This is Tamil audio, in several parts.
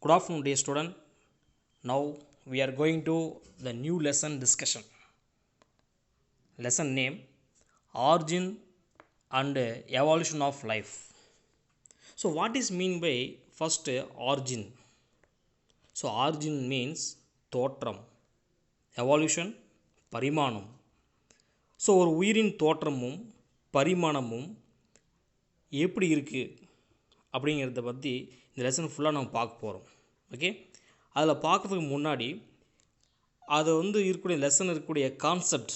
Good afternoon, dear student. Now we are going to the new lesson discussion. Lesson name: Origin and Evolution of Life. So, what is mean by first origin? So, origin means தோற்றம், evolution பரிமாணம். ஸோ ஒரு உயிரின் தோற்றமும் பரிமாணமும் எப்படி இருக்குது அப்படிங்கிறத பற்றி இந்த லெசன் ஃபுல்லாக நம்ம பார்க்க போகிறோம். ஓகே, அதில் பார்க்குறதுக்கு முன்னாடி அது இருக்கக்கூடிய லெசன் இருக்கக்கூடிய கான்செப்ட்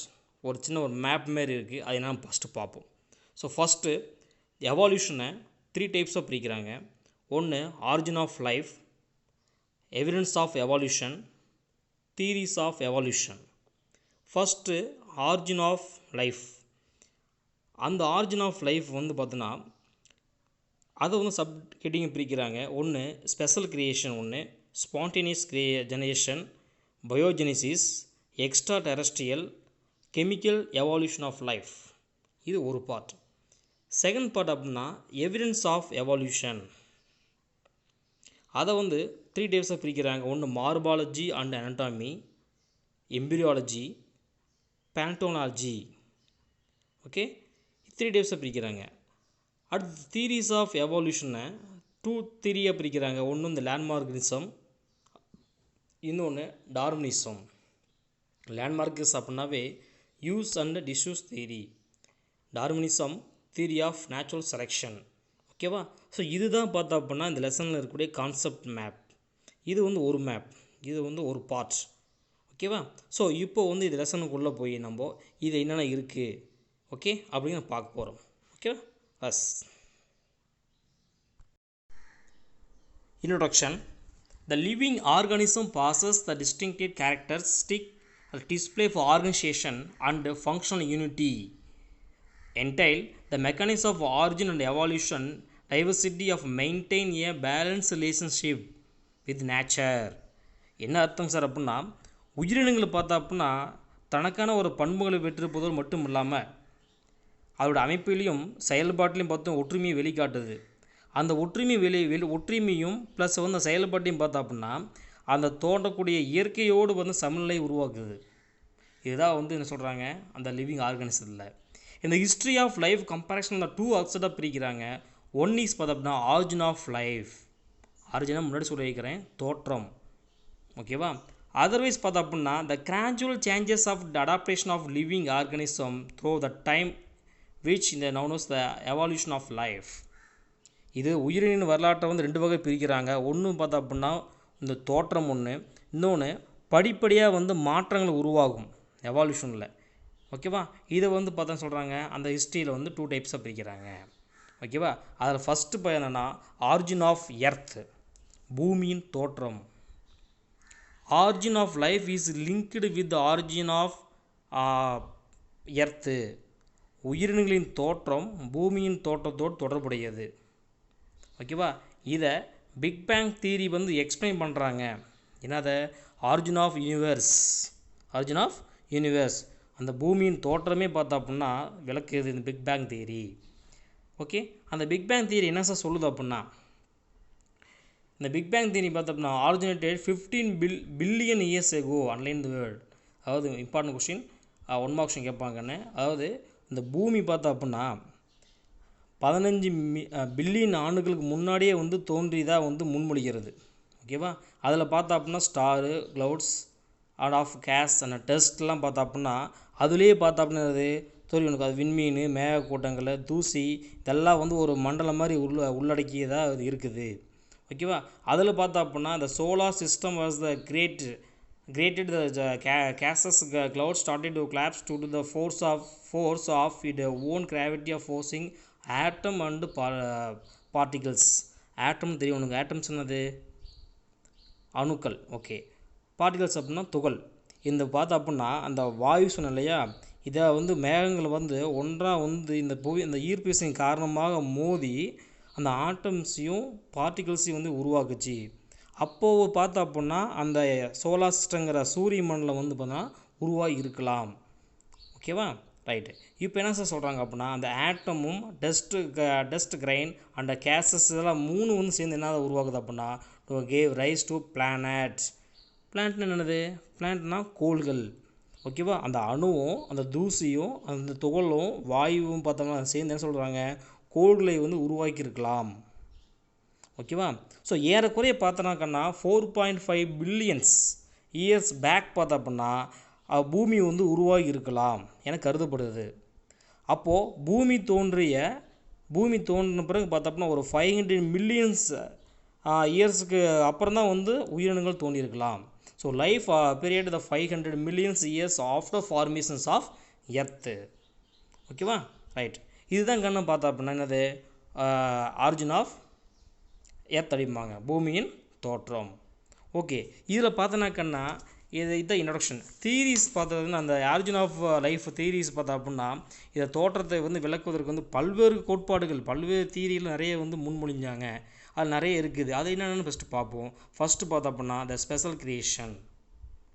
ஒரு சின்ன ஒரு மேப் மாரி இருக்குது, அதை நம்ம ஃபஸ்ட்டு பார்ப்போம். ஸோ ஃபஸ்ட்டு எவால்யூஷனை 3 டைப்ஸாக பிரிக்கிறாங்க. ஒன்று origin of life, evidence of evolution, theories of evolution. First origin of life. அந்த ஆரிஜின் ஆஃப் லைஃப் பார்த்தோன்னா அதை சப் ஹெட்டிங் பிரிக்கிறாங்க. ஒன்று ஸ்பெஷல் கிரியேஷன், ஒன்று spontaneous generation, biogenesis, extraterrestrial, chemical evolution of life. இது ஒரு பார்ட். செகண்ட் பார்ட் அப்படின்னா எவிடன்ஸ் ஆஃப் எவால்யூஷன். அதை 3 டைப்ஸாக பிரிக்கிறாங்க. ஒன்று morphology and anatomy, embryology, palaeontology. Okay, 3 டைப்ஸாக பிரிக்கிறாங்க. அடுத்து தியரிஸ் ஆஃப் எவால்யூஷனை 2 தியரியாக பிரிக்கிறாங்க. ஒன்று இந்த லேண்ட்மார்க்னிசம், இன்னொன்று டார்வினிசம். லேண்ட்மார்க்ஸ் அப்படின்னாவே use and disuse theory, Darwinism theory of natural selection. ஓகேவா? ஸோ இதுதான் பார்த்தா அப்படின்னா இந்த லெசனில் இருக்கக்கூடிய கான்செப்ட் மேப். இது ஒரு மேப், இது ஒரு பார்ட். ஓகேவா? ஸோ இப்போ இது லெசனுக்குள்ளே போய் நம்ம இது என்னென்ன இருக்குது ஓகே அப்படின்னு பார்க்க போகிறோம். ஓகேவா? Bus Introduction. The living organism possesses the distinctive characteristic display for organization and functional unity. Entail the mechanism of origin and evolution, diversity of maintain a balanced relationship with nature. என்ன அர்த்தம் சார் அப்படின்னா, உயிரினங்களை பார்த்தா அப்படின்னா தனக்கான ஒரு பண்புகளை பெற்றிருப்பதோடு மட்டும் இல்லாமல் அதோட அமைப்பிலையும் செயல்பாட்டிலையும் பார்த்தோம் ஒற்றுமையை வெளிக்காட்டுது. அந்த ஒற்றுமையும் ப்ளஸ் அந்த செயல்பாட்டையும் பார்த்தா அப்படின்னா அந்த தோன்றக்கூடிய இயற்கையோடு சமநிலை உருவாக்குது. இதுதான் என்ன சொல்கிறாங்க அந்த லிவிங் ஆர்கானிசத்தில். இந்த ஹிஸ்ட்ரி ஆஃப் லைஃப் கம்பேரிசன் இந்த 2 அக்சடாக பிரிக்கிறாங்க. ஒன் இஸ் பார்த்தா அப்படின்னா ஆரிஜின் ஆஃப் லைஃப். ஆரிஜினாக முன்னாடி சொல்லியிருக்கிறேன், தோற்றம். ஓகேவா? அதர்வைஸ் பார்த்தா அப்படின்னா the gradual changes of the adaptation of living organism through the time which in the known as the evolution of life. இது உயிரின வரலாற்றை 2 வகை பிரிக்கிறாங்க. ஒன்று பார்த்தா அப்படின்னா இந்த தோற்றம் ஒன்று, இன்னொன்று படிப்படியாக மாற்றங்கள் உருவாகும் எவால்யூஷனில். ஓகேவா? இதை பார்த்தா சொல்கிறாங்க அந்த ஹிஸ்ட்ரியில் 2 டைப்ஸாக பிரிக்கிறாங்க. ஓகேவா? அதில் ஃபஸ்ட்டு என்னென்னா ஆரிஜின் ஆஃப் எர்த், பூமியின் தோற்றம். Origin of life is linked with origin of earth. உயிரினங்களின் தோற்றம் பூமியின் தோற்றத்தோடு தொடர்புடையது. ஓகேவா? இதை பிக் பேங் தியரி எக்ஸ்பிளைன் பண்ணுறாங்க. என்னதை? Origin of universe. Origin of universe அந்த பூமியின் தோற்றமே பார்த்தா அப்படின்னா விளக்குது இந்த பிக் பேங் தியரி. ஓகே, அந்த பிக் பேங் தியரி என்ன சார் சொல்லுது அப்படின்னா, இந்த பிக் பேங் தியரி பார்த்தா அப்படின்னா originated 15 billion years ago online the world. அதாவது இம்பார்ட்டன்ட் கொஸ்டின், 1 மார்க் கொஸ்டின் கேட்பாங்கன்னு. அதாவது இந்த பூமி பார்த்தா அப்படின்னா 15 பில்லியன் ஆண்டுகளுக்கு முன்னாடியே தோன்றியதாக முன்மொழிகிறது. ஓகேவா? அதில் பார்த்தா அப்படின்னா star, clouds and of gas and டெஸ்ட்லாம் பார்த்தா அப்படின்னா அதுலேயே பார்த்தா அப்படின்னா தெரியும் அது விண்மீன், மேகக்கூட்டங்கள், தூசி இதெல்லாம் ஒரு மண்டலம் மாதிரி உள்ளடக்கியதாக அது இருக்குது. ஓகேவா? அதில் பார்த்தா அப்படின்னா இந்த solar system was the created the gases clouds started to collapse due to the force of its own gravity of forcing atom and particles. atom தெரியும் உங்களுக்கு, atoms என்னது? அணுக்கள். ஓகே, பார்ட்டிகல்ஸ் அப்படின்னா துகள். இந்த பார்த்தா அப்படின்னா அந்த வாயு சொன்ன இல்லையா, இதை மேகங்கள் ஒன்றாக இந்த ஈர்ப்பு விசையின் காரணமாக மோதி அந்த ஆட்டம்ஸையும் பார்ட்டிகல்ஸையும் உருவாக்குச்சு. அப்போது பார்த்தா அப்படின்னா அந்த சோலார் சிஸ்டங்கிற சூரிய மண்டலம் பார்த்தா உருவாகி இருக்கலாம். ஓகேவா? ரைட்டு. இப்போ என்ன சார் சொல்கிறாங்க அப்படின்னா அந்த ஆட்டமும் டஸ்ட் கிரைன் அண்ட் கேஸஸ் இதெல்லாம் 3 சேர்ந்து என்ன உருவாகுது அப்படின்னா கேவ் ரைஸ் டு பிளானட்ஸ். பிளான்ட்னா என்னது? பிளான்ட்னா கோள்கள். ஓகேவா? அந்த அணுவும் அந்த தூசியும் அந்த துகளும் வாயுவும் பார்த்தோம்னா சேர்ந்து என்ன சொல்கிறாங்க, கோள்களை வந்து உருவாக்கியிருக்கலாம். ஓகேவா? ஸோ ஏறக்குறைய பார்த்தோன்னாக்கன்னா 4.5 பில்லியன்ஸ் இயர்ஸ் பேக் பார்த்தோம் அப்படின்னா பூமி வந்து உருவாகி இருக்கலாம் என கருதப்படுது. அப்போது பூமி தோன்றின பிறகு பார்த்தோம்னா ஒரு 500 மில்லியன்ஸ் இயர்ஸுக்கு அப்புறம் தான் வந்து உயிரினங்கள் தோன்றியிருக்கலாம். So life period the 500 millions years after formations of earth. ஓகேவா? ரைட். இதுதான் கண்ணு பார்த்தா அப்படின்னா என்னது, ஆரிஜின் ஆஃப் எர்த் அப்படிம்பாங்க, பூமியின் தோற்றம். ஓகே, இதில் பார்த்தோன்னாக்கன்னா இதுதான் இன்ட்ரொடக்ஷன். தியரிஸ் பார்த்ததுன்னா அந்த ஆரிஜின் ஆஃப் லைஃப் தியரிஸ் பார்த்தா அப்படின்னா இதை தோற்றத்தை வந்து விளக்குவதற்கு வந்து பல்வேறு கோட்பாடுகள் பல்வேறு தியரிகள் நிறைய வந்து முன்மொழிஞ்சாங்க. அது நிறைய இருக்குது. அது என்னென்னு ஃபஸ்ட்டு பார்ப்போம். ஃபஸ்ட்டு பார்த்தோம் அப்படின்னா த ஸ்பெஷல் கிரியேஷன்.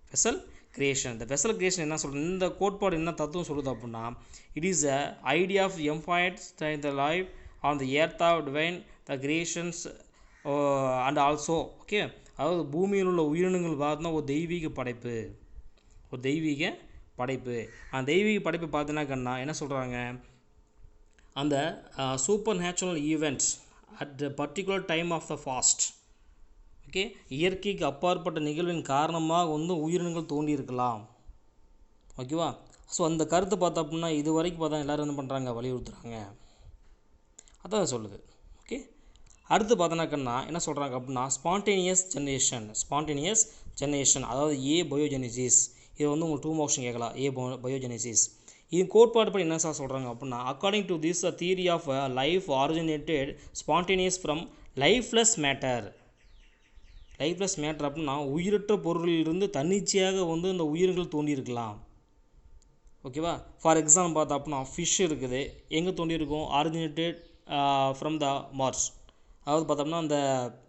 இந்த ஸ்பெஷல் கிரியேஷன் என்ன சொல்கிறது, இந்த கோட்பாடு என்ன தத்துவம் சொல்லுது அப்படின்னா, it is a idea of empires the life on the earth of divine the creations and also. Okay, அதாவது பூமியில் உள்ள உயிரினங்கள் பார்த்தோன்னா ஒரு தெய்வீக படைப்பு. அந்த தெய்வீக படைப்பு பார்த்தீங்கன்னாக்கன்னா என்ன சொல்கிறாங்க, அந்த super natural events at the particular time of the fast. Okay, இயற்கைக்கு அப்பாற்பட்ட நிகழ்வின் காரணமாக வந்து உயிரினங்கள் தோன்றியிருக்கலாம். ஓகேவா? ஸோ அந்த கருத்தை பார்த்தோம் அப்படின்னா இது வரைக்கும் பார்த்தா எல்லோரும் என்ன பண்ணுறாங்க, வலியுறுத்துறாங்க. அதான் சொல்லுது. ஓகே, அடுத்து பார்த்தோன்னாக்கன்னா என்ன சொல்கிறாங்க அப்படின்னா ஸ்பான்டேனியஸ் ஜெனரேஷன், அதாவது பயோஜெனிசிஸ். இது வந்து உங்களுக்கு 2 மார்க்ஸ் கேட்கலாம். பயோஜெனிசிஸ் இது கோட்பாடு படி என்ன சார் சொல்கிறாங்க அப்படின்னா, according to this theory of life originated spontaneous from lifeless matter அப்படின்னா உயிரற்ற பொருளிலிருந்து தன்னிச்சையாக வந்து அந்த உயிர்கள் தோண்டியிருக்கலாம். ஓகேவா? ஃபார் எக்ஸாம்பிள் பார்த்தா அப்படின்னா ஃபிஷ் இருக்குது, எங்கே தோண்டியிருக்கும், ஆரிஜினேட்டட் ஃப்ரம் த மார்ஸ். அதாவது பார்த்தோம்னா அந்த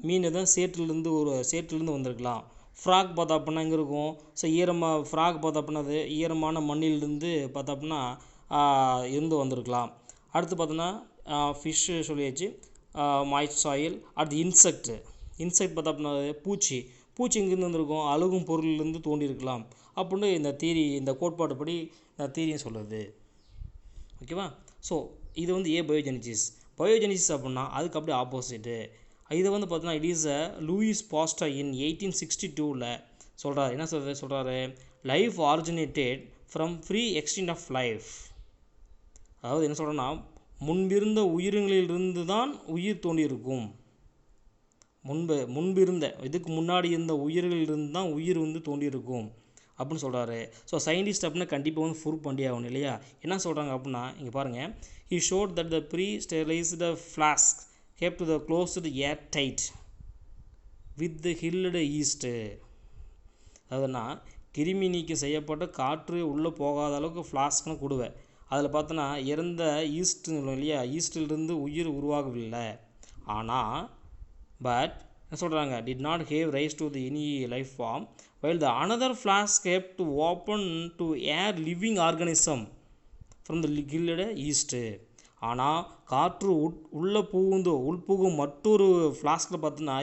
மீன் எதுவும் சேற்றிலிருந்து வந்திருக்கலாம். ஃப்ராக் பார்த்தா அப்படின்னா எங்கே இருக்கும், ஸோ ஃப்ராக் பார்த்தா அப்படின்னா அது ஈரமான மண்ணிலிருந்து பார்த்தா அப்படின்னா இருந்து வந்திருக்கலாம். அடுத்து பார்த்தோன்னா ஃபிஷ்ஷு சொல்லியாச்சு, மாய்ஸ்ட் சாயில். அடுத்து இன்செக்ட் பார்த்தா அப்படின்னா பூச்சி எங்கேருந்து வந்திருக்கும், அழுகும் பொருளிலிருந்து தோண்டியிருக்கலாம் அப்படின்னு இந்த கோட்பாடு படி தியரியும் சொல்லுது. ஓகேவா? ஸோ இது வந்து பயோஜெனிசிஸ் அப்படின்னா அதுக்கு அப்படியே ஆப்போசிட்டு. இதை வந்து பார்த்தோன்னா it is Louis Pasteur in 1862 சொல்கிறார். என்ன சொல்கிறாரு, life originated from free extent of life. அதாவது என்ன சொல்கிறேன்னா, முன்பிருந்த உயிரினங்களிலிருந்து தான் உயிர் தோன்றியிருக்கும். முன்பிருந்த இதுக்கு முன்னாடி இருந்த உயிர்களிலிருந்து தான் உயிர் வந்து தோன்றியிருக்கும் அப்படின்னு சொல்கிறாரு. ஸோ சயின்டிஸ்ட் அப்படின்னா கண்டிப்பாக வந்து ப்ரூவ் பண்ணி ஆகணும் இல்லையா? என்ன சொல்கிறாங்க அப்படின்னா இங்கே பாருங்கள், he showed that the pre-sterilized flask kept the closed air tight with the hilled yeast. அதுனா கிருமி நீக்கம் செய்யப்பட்ட காற்று உள்ளே போகாத அளவுக்கு ஃப்ளாஸ்க்னு கொடுவேன். அதில் பார்த்தோன்னா இறந்த ஈஸ்ட்னு சொல்லுவோம் இல்லையா, ஈஸ்டிலிருந்து உயிர் உருவாகவில்லை. ஆனால் பட் என்ன சொல்கிறாங்க, did not give rise to any life form, while the another flask kept open to air living organism from the gilded yeast. ஆனால் காற்று உள்புகும் மற்றொரு ஃப்ளாஸ்கில் பார்த்தோன்னா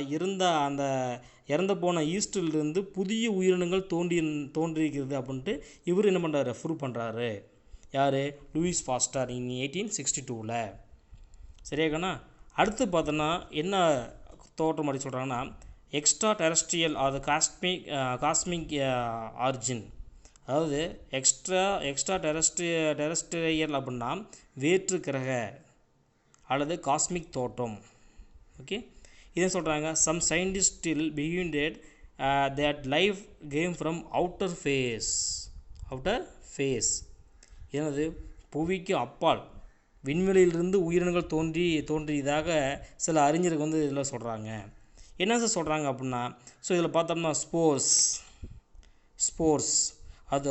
இறந்து போன ஈஸ்டிலிருந்து புதிய உயிரினங்கள் தோன்றியிருக்கிறது அப்படின்ட்டு இவர் என்ன பண்ணுறாரு, ப்ரூவ் பண்ணுறாரு. யார், லூயிஸ் பாஸ்டர் இன் 1862. சரியாக்கண்ணா? அடுத்து பார்த்தோன்னா என்ன தோற்றம் அப்படி சொல்கிறாங்கன்னா எக்ஸ்ட்ரா டெரஸ்ட்ரியல் அது காஸ்மிக் ஆரிஜின். அதாவது எக்ஸ்ட்ரா டெரஸ்ட்ரியல் அப்படின்னா வேற்று கிரக அல்லது காஸ்மிக் தோற்றம். ஓகே, இதை சொல்கிறாங்க some scientist still believed that life came from outer space. எனது புவிக்கு அப்பால் விண்வெளியிலிருந்து உயிரினங்கள் தோன்றியதாக சில அறிஞர்கள் வந்து இதில் சொல்கிறாங்க. என்ன சார் சொல்கிறாங்க அப்படின்னா, ஸோ இதில் பார்த்தோம்னா ஸ்போர்ஸ் அது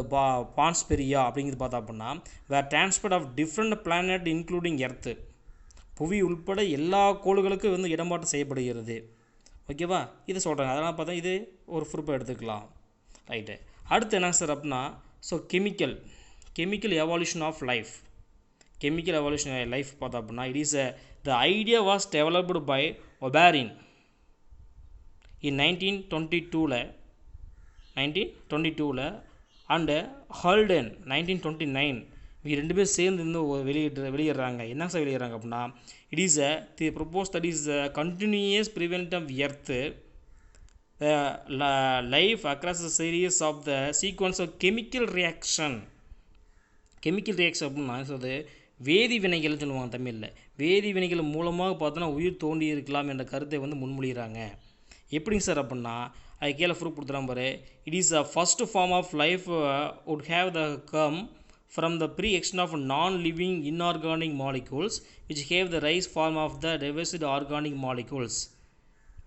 பான்ஸ்பெரியா அப்படிங்கிறது பார்த்தா அப்படின்னா where transport of different planet including earth. புவி உள்பட எல்லா கோள்களுக்கும் வந்து இடமாற்றம் செய்யப்படுகிறது. ஓகேவா? இதை சொல்கிறாங்க. அதனால் பார்த்தா இது ஒரு ப்ரூஃபாக எடுத்துக்கலாம். ரைட்டு. அடுத்து என்ன சார் அப்படின்னா, so chemical evolution of life. பார்த்தா அப்படின்னா it is the idea was developed by Oparin in 1922 and Haldane 1929 இவங்க ரெண்டு பேரும் சேர்ந்து இருந்து வெளியிடுறாங்க. என்ன சார் வெளியிடுறாங்க அப்படின்னா, it is the propose that is continuous prevent of earth life across the series of the sequence of chemical reaction அப்படின்னா சொல்றது வேதி வினைகள்னு சொல்லுவாங்க தமிழில். வேதி வினைகள் மூலமாக பார்த்தோன்னா உயிர் தோண்டி இருக்கலாம் என்ற கருத்தை வந்து முன்மொழிகிறாங்க. எப்படிங்க சார் அப்படின்னா, அது கீழே ப்ரூஃப் கொடுத்துறான் பாரு. It is a first form of life would have the come from the pre-extinction of non-living inorganic molecules which have the rise form of the diversity organic molecules.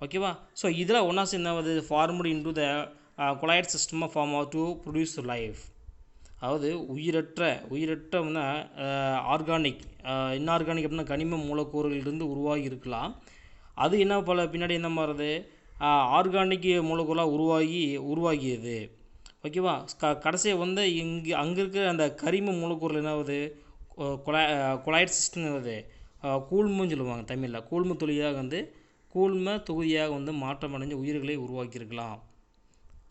ஓகேவா? ஸோ இதில் ஒன்றா சேர்ந்து formed into the colloid system of form to produce life. அதாவது உயிரற்ற வந்து ஆர்கானிக் இன்ஆர்கானிக் அப்படின்னா கனிம மூலக்கூறுகளிலிருந்து உருவாகி இருக்கலாம். அது என்ன பின்னாடி என்ன மாறுது, ஆர்கானிக் மூலக்கூறாக உருவாகியது. ஓகேவா? கடைசியாக வந்து அங்கே இருக்கிற அந்த கரிம மூலக்கூறில் என்ன ஆகுது, கொலாய்ட் சிஸ்டம் ஆகுது, கூழ்மன்னு சொல்லுவாங்க தமிழில். கூழ்ம தொகுதியாக வந்து மாற்றம் அடைஞ்ச உயிர்களை உருவாக்கியிருக்கலாம்.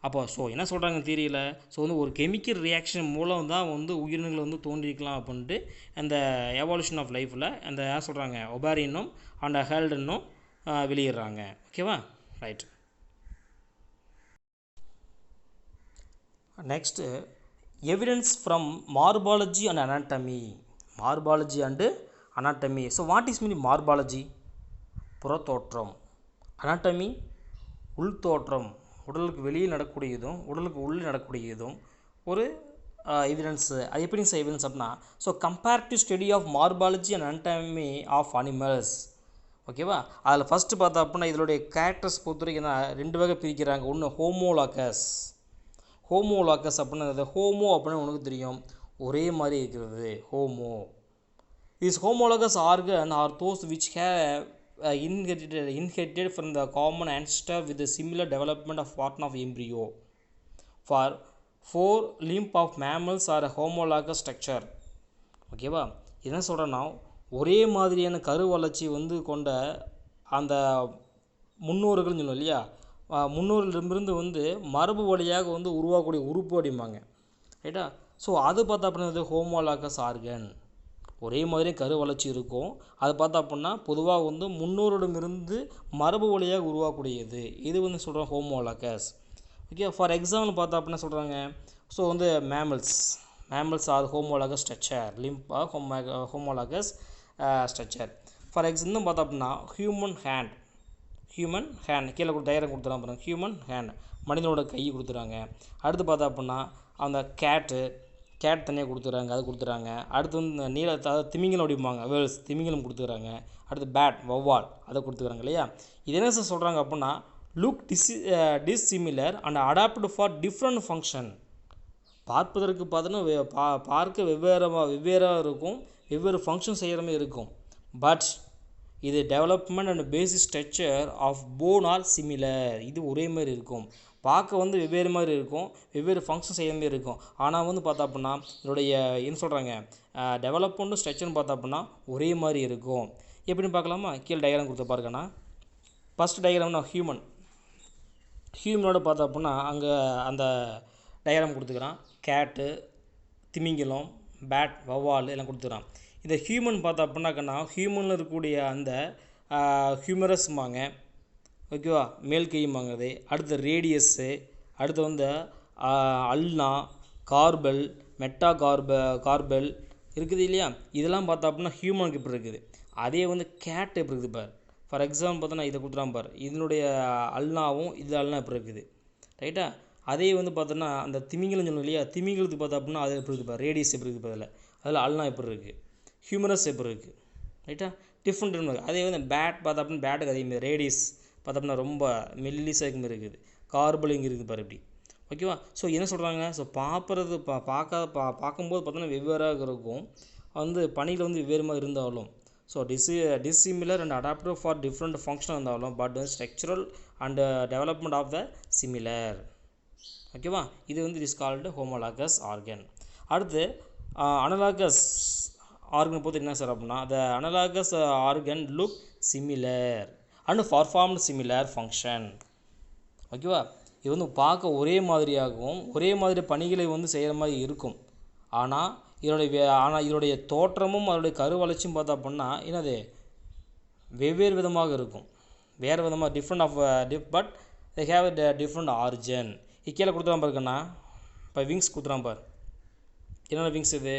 அப்போ ஸோ என்ன சொல்கிறாங்க தியரியில், ஸோ வந்து ஒரு கெமிக்கல் ரியாக்ஷன் மூலம் தான் வந்து உயிரினங்கள் வந்து தோன்றிருக்கலாம் அப்படின்ட்டு அந்த எவால்யூஷன் ஆஃப் லைஃப்பில் அந்த யார் சொல்கிறாங்க, ஒபாரியனும் அண்ட் ஹால்டனும் வெளியிடுறாங்க. ஓகேவா? Right. Next evidence from morphology and anatomy. So what is meaning morphology? புறத்தோற்றம். அனாட்டமி உள்தோற்றம், உடலுக்கு வெளியே நடக்கக்கூடியதும் உடலுக்கு உள்ளே நடக்கக்கூடியதும் ஒரு எவிடன்ஸு. அது எப்படிங்க சார் எவிடன்ஸ் அப்படின்னா, so comparative study of morphology and anatomy of animals. ஓகேவா? அதில் ஃபஸ்ட்டு பார்த்தா அப்படின்னா இதனுடைய கேரக்டர்ஸ் பொறுத்த வரைக்கும் ரெண்டு வகை பிரிக்கிறாங்க. ஒன்று ஹோமோலாக்கஸ் அப்படின்னா ஹோமோ அப்படின்னு உனக்கு தெரியும், ஒரே மாதிரி இருக்கிறது homo. These homologous organs are those which have inherited from the common ancestor with a similar development of pattern of embryo. For 4 limb of mammals are a homologous structure. ஓகேவா? என்ன சொல்கிறேன்னா, ஒரே மாதிரியான கரு வளர்ச்சி வந்து கொண்ட அந்த முன்னோர்கள்னு சொல்லுவோம் இல்லையா, முன்னோர்களிடமிருந்து வந்து மரபு வழியாக வந்து உருவாக்கக்கூடிய உறுப்பு அப்படிம்பாங்க. ரைட்டா? ஸோ அது பார்த்தா அப்படின்னா ஹோமோலாகஸ் ஆர்கன், ஒரே மாதிரி கரு வளர்ச்சி இருக்கும். அது பார்த்தா அப்படின்னா பொதுவாக வந்து முன்னோரிடமிருந்து மரபு வழியாக உருவாக்கக்கூடியது. இது வந்து சொல்கிறோம் ஹோமோலாகஸ். ஓகே, ஃபார் எக்ஸாம்பிள் பார்த்தா அப்படின்னா சொல்கிறாங்க, ஸோ வந்து mammals are homologous structure, limb homologous structure. For இன்னும் பார்த்தா அப்படின்னா ஹியூமன் ஹேண்ட் கீழே டயக்ராம் கொடுத்துறாங்க பாருங்கள். ஹியூமன் ஹேண்ட் மனிதனோட கை கொடுத்துறாங்க. அடுத்து பார்த்தா அப்படின்னா அந்த கேட் தனியாக கொடுத்துறாங்க, அது கொடுத்துறாங்க. அடுத்து வந்து அதாவது திமிங்கலம் அப்படிம்பாங்க, வேர்ல்ஸ் திமிங்கலம் கொடுத்துக்கிறாங்க. அடுத்து பேட் வௌவால் அதை கொடுத்துக்கிறாங்க இல்லையா. இது என்ன சார் சொல்கிறாங்க அப்படின்னா, look dissimilar and adapted for different function. பார்ப்பதற்கு பார்த்தோன்னா பார்க்க வெவ்வேறாக இருக்கும், வெவ்வேறு ஃபங்க்ஷன் செய்கிற மாதிரி இருக்கும். பட் இது development and basic structure of bone are similar. இது ஒரே மாதிரி இருக்கும், பார்க்க வந்து வெவ்வேறு மாதிரி இருக்கும், வெவ்வேறு ஃபங்க்ஷன் செய்கிற மாதிரி இருக்கும். ஆனால் வந்து பார்த்தா அப்படின்னா இதோடைய என்ன சொல்கிறாங்க, டெவலப்மெண்ட்டும் ஸ்ட்ரக்சர்னு பார்த்தா அப்படின்னா ஒரே மாதிரி இருக்கும். எப்படின்னு பார்க்கலாமா? கீழே டயக்ராம் கொடுத்த பாருங்கண்ணா. ஃபஸ்ட் டயக்ராம்னா ஹியூமனோட பார்த்தா அப்படின்னா அங்கே அந்த டயக்ராம் கொடுத்துக்கிறான். கேட்டு, திமிங்கலம், பேட், வௌவால் எல்லாம் கொடுத்துக்கிறான். இந்த ஹியூமன் பார்த்தா அப்படின்னாக்கண்ணா ஹியூமனில் இருக்கக்கூடிய அந்த ஹியூமரஸ்மாங்க, ஓகேவா, மேல் கையுமாங்க. அது அடுத்து ரேடியஸ்ஸு, அடுத்து வந்து அல்னா, கார்பல், கார்பல் இருக்குது இல்லையா. இதெல்லாம் பார்த்தா அப்படின்னா ஹியூமனுக்கு இப்படி இருக்குது. அதே வந்து கேட் எப்படி இருக்குது பார். ஃபார் எக்ஸாம்பிள் பார்த்தோன்னா இதை கொடுத்துறான் பார், இதனுடைய அல்னாவும் இது அல்னா எப்படி இருக்குது. ரைட்டா? அதே வந்து பார்த்தோன்னா அந்த திமிங்கலம் சொன்னோம் இல்லையா, திமிங்கலத்துக்கு பார்த்தா அப்படின்னா அது எப்படி இருக்குது பார், ரேடியஸ் எப்படி இருக்குது அதில் அல்னா எப்படி இருக்குது, ஹியூமரஸ் எப்படி இருக்குது. ரைட்டா? டிஃப்ரெண்ட் இருக்குது. அதே வந்து பேட் பார்த்தா அப்படின்னா பேட்டுக்கு அதேமாதிரி ரேடியஸ் பார்த்தோம்னா ரொம்ப மெல்லிசாக மாதிரி இருக்குது, கார்பல் இங்கே இருக்குது பாரு இப்படி. ஓகேவா? ஸோ என்ன சொல்கிறாங்க, ஸோ பார்க்கும்போது பார்த்தோன்னா வெவ்வேறாக இருக்கும், வந்து பணியில் வந்து வெவ்வேறு மாதிரி இருந்தாலும், so dissimilar and adaptive for different function இருந்தாலும் but structural and development of the similar. ஓகேவா? இது வந்து it is called homologous organ. அடுத்து அனலாகஸ் ஆர்கன் பொறுத்து என்ன சார் அப்படின்னா, the analogous organ look similar and performed similar function. ஓகேவா. இது வந்து பார்க்க ஒரே மாதிரியாகவும் ஒரே மாதிரி பணிகளை வந்து செய்கிற மாதிரி இருக்கும். ஆனால் இதோடைய தோற்றமும் அதோடைய கரு வளர்ச்சியும் பார்த்தா அப்படின்னா என்னது வெவ்வேறு விதமாக இருக்கும். வேறு விதமாக different of but they have different origin. கீழே கொடுத்துறான் பாருங்கண்ணா. இப்போ விங்ஸ் கொடுத்துறான் பார். என்னென்ன விங்ஸ் இது?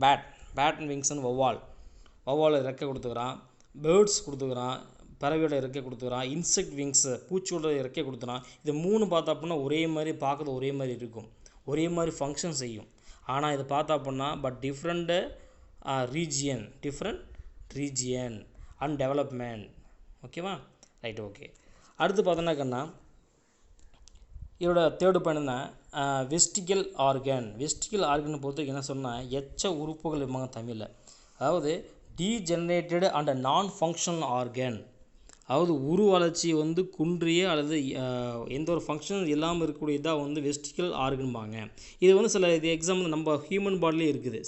பேட் அண்ட் விங்ஸ் அண்ட் வௌவால் ரெக்கை கொடுத்துக்கிறான். பேர்ட்ஸ் கொடுத்துக்கிறான், பறவையோட இறக்கை கொடுத்துக்கிறான். இன்செக்ட் விங்ஸு பூச்சியோட இறக்கை கொடுத்துறான். இது 3 பார்த்தா அப்படின்னா ஒரே மாதிரி பார்க்குறது ஒரே மாதிரி இருக்கும், ஒரே மாதிரி ஃபங்க்ஷன் செய்யும். ஆனால் இது பார்த்தா அப்படின்னா டிஃப்ரெண்ட் ரீஜியன் அண்ட் டெவலப்மெண்ட். ஓகேவா, ரைட், ஓகே. அடுத்து பார்த்தோன்னாக்கண்ணா இதோட தேர்டு பாயிண்ட் தான் வெஸ்டிகல் ஆர்கன். வெஸ்டிகல் ஆர்கனை பொறுத்தவரைக்கும் என்ன சொன்னால் எச்ச உறுப்புகள் இருப்பாங்க தமிழில். அதாவது டீஜெனரேட்டட் அண்ட் நான் ஃபங்க்ஷனல் ஆர்கன். அதாவது உரு வளர்ச்சி வந்து குன்றிய அல்லது எந்த ஒரு ஃபங்க்ஷனும் இல்லாமல் இருக்கக்கூடியதாக வந்து வெஸ்டிகல் ஆர்கன்பாங்க. இது வந்து சில இது எக்ஸாம்பிள் நம்ம ஹியூமன் பாடிலே இருக்குது.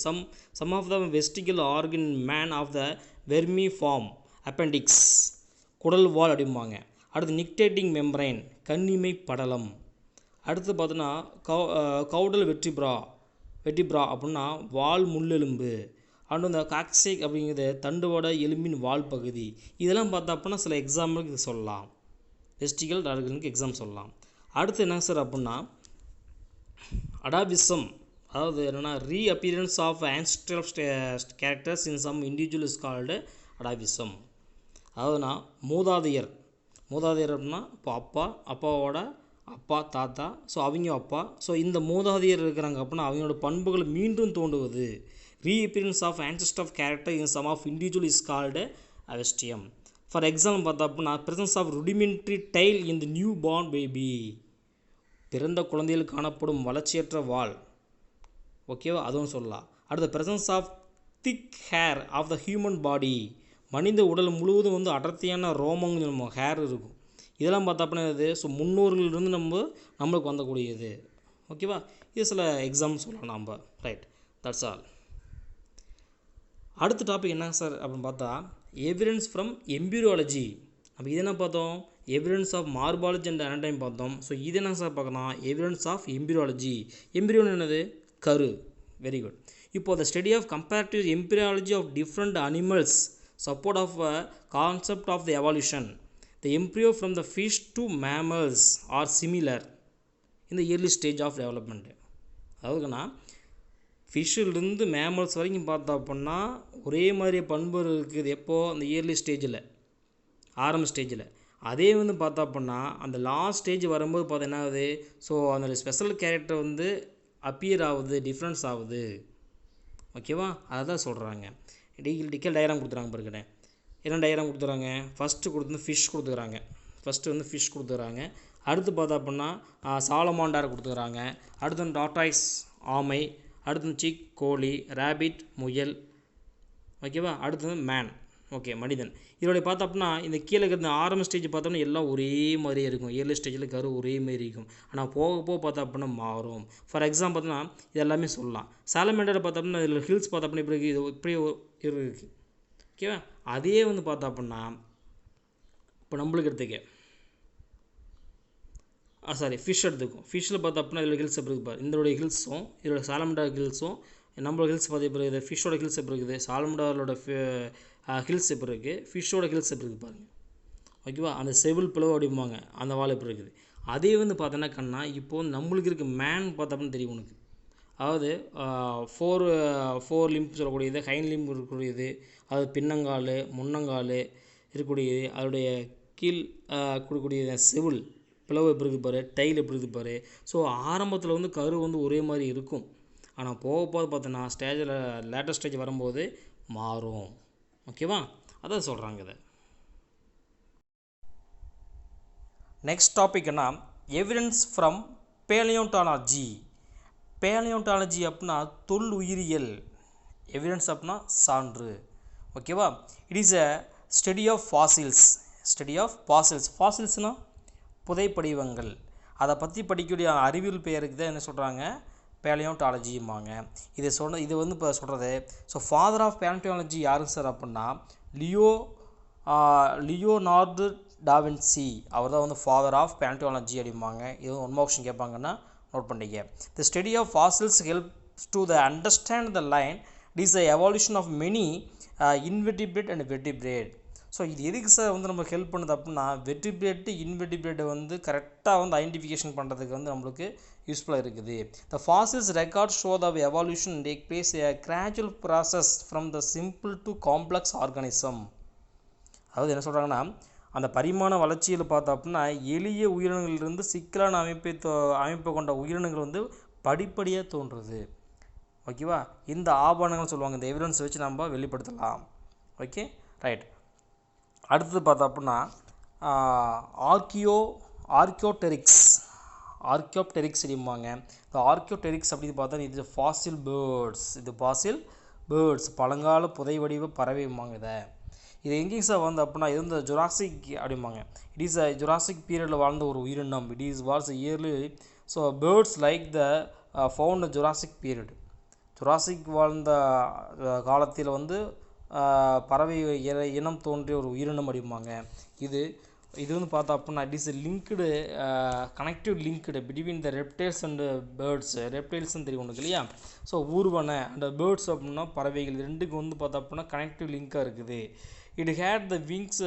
Some of the vestigial organ man of the vermiform appendix குடல் வால் அப்படிம்பாங்க. அடுத்து நிக்டேட்டிங் மெம்பரைன் கண்ணிமை படலம். அடுத்து பார்த்தோன்னா கவுடல் வெட்டிப்ரா அப்படின்னா வால் முள்ளெலும்பு. அண்ட் இந்த காக்சிக் அப்படிங்கிறது தண்டுவட எலும்பின் வால் பகுதி. இதெல்லாம் பார்த்தா அப்படின்னா சில எக்ஸாம்பிளுக்கு இது சொல்லலாம், வெஸ்டிகல் ஆர்கனுக்கு எக்ஸாம் சொல்லலாம். அடுத்து என்ன சார் அப்படின்னா அடாபிசம். அதாவது என்னென்னா reappearance of ancestral characters in some individual is called atavism. அதாவதுனா மூதாதையர் அப்படின்னா இப்போ அப்பாவோட அப்பா தாத்தா, ஸோ அவங்க அப்பா, ஸோ இந்த மூதாதையர் இருக்கிறாங்க அப்படின்னா அவங்களோட பண்புகள் மீண்டும் தோன்றுவது. ரீஅப்பியரன்ஸ் of ancestor of character in some of individual is called avestium. For example பார்த்தா அப்படின்னா presence of rudimentary tail in the new born baby. பிறந்த குழந்தையில் காணப்படும் வளர்ச்சியற்ற வால். ஓகேவா, அதுவும் சொல்லலாம். அடுத்த presence of thick hair of the human body. மனித உடல் முழுவதும் வந்து அடர்த்தியான ரோமங்கள் நம்ம ஹேர் இருக்கும். இதெல்லாம் பார்த்தா அப்படின்னா இது ஸோ முன்னோர்களிலிருந்து நம்மளுக்கு வந்தக்கூடியது. ஓகேவா, இது சில எக்ஸாம்பிள் சொல்லலாம் நம்ம. Right, that's all. அடுத்த டாபிக் என்ன சார் அப்படின்னு பார்த்தா எவிடன்ஸ் ஃப்ரம் எம்பிரியாலஜி. நம்ம இது என்ன பார்த்தோம்? எவிடன்ஸ் ஆஃப் மார்பாலஜி அண்ட் அனடைம் பார்த்தோம். ஸோ இது என்ன சார் பார்க்கலாம்? Evidence of embryology. எம்பிரியோன்னு என்னது? கரு. Very good. இப்போ the study of comparative embryology of different animals support of a concept of the evolution. The embryo from the fish to mammals are similar in the early stage of development. அதாவதுன்னா ஃபிஷ்ஷிலிருந்து மேமல்ஸ் வரைக்கும் பார்த்தா அப்படின்னா ஒரே மாதிரி பண்பு இருக்குது. எப்போது? அந்த இயர்லி ஸ்டேஜில், ஆரம்ப ஸ்டேஜில். அதே வந்து பார்த்தா அப்படின்னா அந்த லாஸ்ட் ஸ்டேஜ் வரும்போது பார்த்தா என்ன ஆகுது? ஸோ அந்த ஸ்பெஷல் கேரக்டர் வந்து அப்பியர் ஆகுது, டிஃப்ரென்ஸ் ஆகுது. ஓகேவா, அதை தான் சொல்கிறாங்க. டிக்கல் டயக்ராம் கொடுத்துறாங்க பாருங்க. என்ன டயக்ராம் கொடுத்துறாங்க? ஃபஸ்ட்டு கொடுத்து ஃபிஷ் கொடுத்துக்கிறாங்க. ஃபஸ்ட்டு வந்து ஃபிஷ் கொடுத்துக்கிறாங்க. அடுத்து பார்த்தா அப்படின்னா சாலமாண்டார் கொடுத்துக்கிறாங்க. அடுத்து வந்து டாட்டாய்ஸ் ஆமை, அடுத்து சிக் கோழி, ரேபிட் முயல். ஓகேவா, அடுத்தது மேன். ஓகே, மனிதன். இதோடைய பார்த்தா அப்படின்னா இந்த கீழே இருக்கிற ஆரம்ப ஸ்டேஜ் பார்த்தோம்னா எல்லாம் ஒரே மாதிரியே இருக்கும். ஏர்லி ஸ்டேஜில் கரு ஒரே மாதிரி இருக்கும். ஆனால் போக போக பார்த்தா அப்படின்னா மாறும். ஃபார் எக்ஸாம்பிள் பார்த்தோன்னா இது எல்லாமே சொல்லலாம். சாலமேண்டரை பார்த்தா அப்படின்னா இதில் ஹில்ஸ் பார்த்தா அப்படின்னா இப்படி இருக்குது, இது இப்படி இருக்குது. ஓகேவா, அதே வந்து பார்த்தா அப்படின்னா இப்போ நம்மளுக்கு எடுத்துக்க ஃபிஷ் எடுத்துக்கும். ஃபிஷ்ஷில் பார்த்தா அப்படின்னா இதில் ஹில்ஸ் எப்படி இருக்குது? இதோடைய ஹில்ஸும் இதோட சாலமண்டர் ஹில்ஸும் நம்மளோட ஹில்ஸ் பார்த்து எப்படி இருக்குது? ஃபிஷ்ஷோட ஹில்ஸ் எப்படி இருக்குது? சாலமண்டரோட ஹில்ஸ் எப்படி இருக்குது? ஃபிஷ்ஷோட ஹில்ஸ் எப்படி இருக்குது பாருங்கள். ஓகேவா, அந்த செவில் பிளவு அப்படிம்பாங்க, அந்த வால் எப்படி இருக்குது. அதே வந்து பார்த்தோன்னா கண்ணா இப்போது நம்மளுக்கு இருக்க மேன் பார்த்தா அப்படின்னு தெரியும் உனக்கு. அதாவது ஃபோர் லிம்ப் சொல்லக்கூடியது, ஹைண்ட் லிம்ப் இருக்கக்கூடியது, அது பின்னங்கால் முன்னங்கால் இருக்கக்கூடியது, அதோடைய கீழ் கொடுக்கக்கூடிய செவில் பிளவு எப்படி இருக்குது பாரு, டைல் எப்படி இருக்குது பாரு. ஸோ ஆரம்பத்தில் வந்து கரு வந்து ஒரே மாதிரி இருக்கும். ஆனால் போக போக பார்த்தோன்னா ஸ்டேஜில் லேட்டஸ்ட் ஸ்டேஜ் வரும்போது மாறும். ஓகேவா, அதான் சொல்கிறாங்க இதை. நெக்ஸ்ட் டாபிக்னா எவிடன்ஸ் ஃப்ரம் பேலியோண்டாலஜி. பேலியோண்டாலஜி அப்படின்னா தொல் உயிரியல். எவிடன்ஸ் அப்படின்னா சான்று. ஓகேவா, it is a study of fossils. ஃபாசில்ஸ்னால் புதைப்படிவங்கள். அதை பற்றி படிக்கக்கூடிய அறிவியல் பெயருக்கு தான் என்ன சொல்கிறாங்க? பேலியோண்டாலஜிம்பாங்க. இது வந்து இப்போ சொல்கிறது. ஸோ ஃபாதர் ஆஃப் பேலியோண்டாலஜி யாருங்க சார் அப்படின்னா லியோனார்டு டாவின்சி அவர் தான் வந்து ஃபாதர் ஆஃப் பேலியோன்டாலஜி அப்படிம்பாங்க. இது ஒன் மார்க்ஷன் கேட்பாங்கன்னா நோட் பண்ணிக்க. The study of fossils helps to the understand the line is the evolution of many invertebrate and vertebrate. So இது எதுக்கு சார் வந்து நம்ம ஹெல்ப் பண்ணுது அப்படின்னா வெர்டிபிரேட்டு இன்வெர்டிபிரேட்டை வந்து கரெக்டாக வந்து ஐடென்டிஃபிகேஷன் பண்ணுறதுக்கு வந்து நம்மளுக்கு யூஸ்ஃபுல்லாக இருக்குது. The fossils record show the evolution take place a gradual process from the simple to complex organism. அதாவது என்ன சொல்கிறாங்கன்னா அந்த பரிமாண வளர்ச்சியில் பார்த்தோம் அப்படின்னா எளிய உயிரினங்களிலிருந்து சிக்கலான அமைப்பை கொண்ட உயிரினங்கள் வந்து படிப்படியாக தோன்றுறது. ஓகேவா, இந்த ஆபரணங்கள் சொல்லுவாங்க, இந்த எவிடன்ஸ் வச்சு நம்ம வெளிப்படுத்தலாம். Okay right. அடுத்தது பார்த்தோம் அப்படின்னா ஆர்கியோடெரிக்ஸ் அப்படிம்பாங்க. இந்த ஆர்கியோடெரிக்ஸ் அப்படின்னு பார்த்தா இது ஃபாசில் பேர்ட்ஸ். இது ஃபாசில் பேர்ட்ஸ் பழங்கால புதை வடிவ பறவைம்பாங்க. இது எங்கேயும் சார் வந்து அப்படின்னா இது வந்து ஜுராசிக் அப்படிம்பாங்க. இட் இஸ் அ ஜுராசிக் பீரியடில் வாழ்ந்த ஒரு உயிரினம். It is was early. So birds like the found Jurassic period. Jurassic வாழ்ந்த காலத்தில் வந்து பறவை இனம் தோன்றிய ஒரு உயிரினம் அப்படிம்பாங்க. இது வந்து பார்த்தா அப்படின்னா it is linked connective linked between the reptiles and birds. ரெப்டைல்ஸ்ன்னு தெரியும் உங்களுக்கு இல்லையா. ஸோ ஊர்வன அண்ட் பேர்ட்ஸ் அப்படின்னா பறவைகள் ரெண்டுக்கு வந்து பார்த்தா அப்படின்னா கனெக்டிவ் லிங்காக இருக்குது. It had the wings